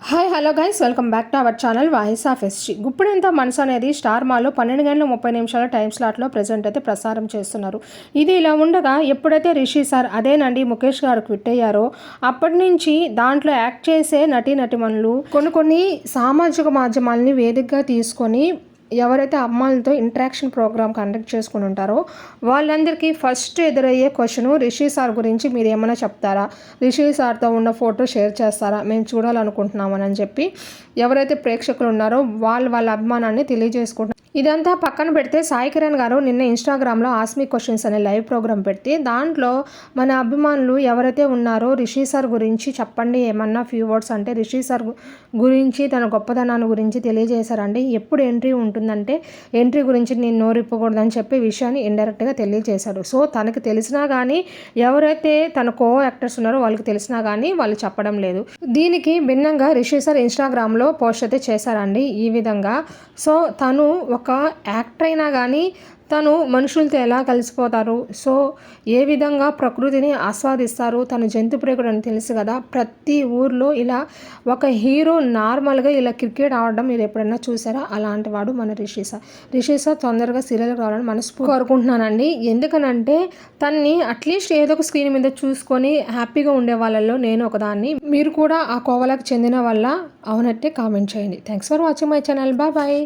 Hi hello guys, welcome back to our channel voice of SG. గుప్పుడెంత మనసు అనేది star మాలో 12:30 టైం స్లాట్లో ప్రజెంట్ అయితే ప్రసారం చేస్తున్నారు. ఇది ఇలా ఉండగా ఎప్పుడైతే రిషి సార్ అదేనండి ముఖేష్ గారు క్విట్ అయ్యారో అప్పటి నుంచి దాంట్లో యాక్ట్ చేసే నటీనటుమణులు కొన్ని సామాజిక మాధ్యమాలని వేదికగా తీసుకొని ఎవరైతే అమ్మాయిలతో ఇంటరాక్షన్ ప్రోగ్రామ్ కండక్ట్ చేసుకుని ఉంటారో వాళ్ళందరికీ ఫస్ట్ ఎదురయ్యే క్వశ్చను, రిషి సార్ గురించి మీరు ఏమైనా చెప్తారా, రిషి సార్తో ఉన్న ఫోటో షేర్ చేస్తారా, మేము చూడాలనుకుంటున్నామని చెప్పి ఎవరైతే ప్రేక్షకులు ఉన్నారో వాళ్ళ అభిమానాన్ని తెలియజేసుకుంటున్నారు. ఇదంతా పక్కన పెడితే సాయి కిరణ్ గారు నిన్న ఇన్స్టాగ్రామ్లో ఆస్మీ క్వశ్చన్స్ అనే లైవ్ ప్రోగ్రామ్ పెడితే దాంట్లో మన అభిమానులు ఎవరైతే ఉన్నారో రిషి సార్ గురించి చెప్పండి ఏమన్నా ఫ్యూ వర్డ్స్ అంటే రిషి సార్ గురించి తన గొప్పతనాన్ని గురించి తెలియజేశారండి. ఎప్పుడు ఎంట్రీ ఉంటుందంటే ఎంట్రీ గురించి నేను నోరిప్పకూడదని చెప్పే విషయాన్ని ఇండైరెక్ట్గా తెలియజేశాడు. సో తనకు తెలిసినా కానీ ఎవరైతే తన కో యాక్టర్స్ ఉన్నారో వాళ్ళకి తెలిసినా కానీ వాళ్ళు చెప్పడం లేదు. దీనికి భిన్నంగా రిషి సార్ ఇన్స్టాగ్రామ్లో పోస్ట్ అయితే చేశారండి ఈ విధంగా. సో తను ఒక యాక్టర్ అయినా కానీ తను మనుషులతో ఎలా కలిసిపోతారు, సో ఏ విధంగా ప్రకృతిని ఆస్వాదిస్తారు, తను జంతు ప్రేకుడు అని తెలుసు కదా. ప్రతి ఊర్లో ఇలా ఒక హీరో నార్మల్గా ఇలా క్రికెట్ ఆడడం మీరు ఎప్పుడైనా చూసారా? అలాంటి వాడు మన రిషి సార్ తొందరగా సీరియల్ కావాలని మనస్ఫూర్తిగా కోరుకుంటున్నానండి. ఎందుకనంటే తన్ని అట్లీస్ట్ ఏదో ఒక స్క్రీన్ మీద చూసుకొని హ్యాపీగా ఉండే వాళ్ళల్లో నేను ఒకదాన్ని. మీరు కూడా ఆ కోవలకు చెందిన వల్ల అవునట్టే కామెంట్ చేయండి. Thanks for watching my channel. Bye.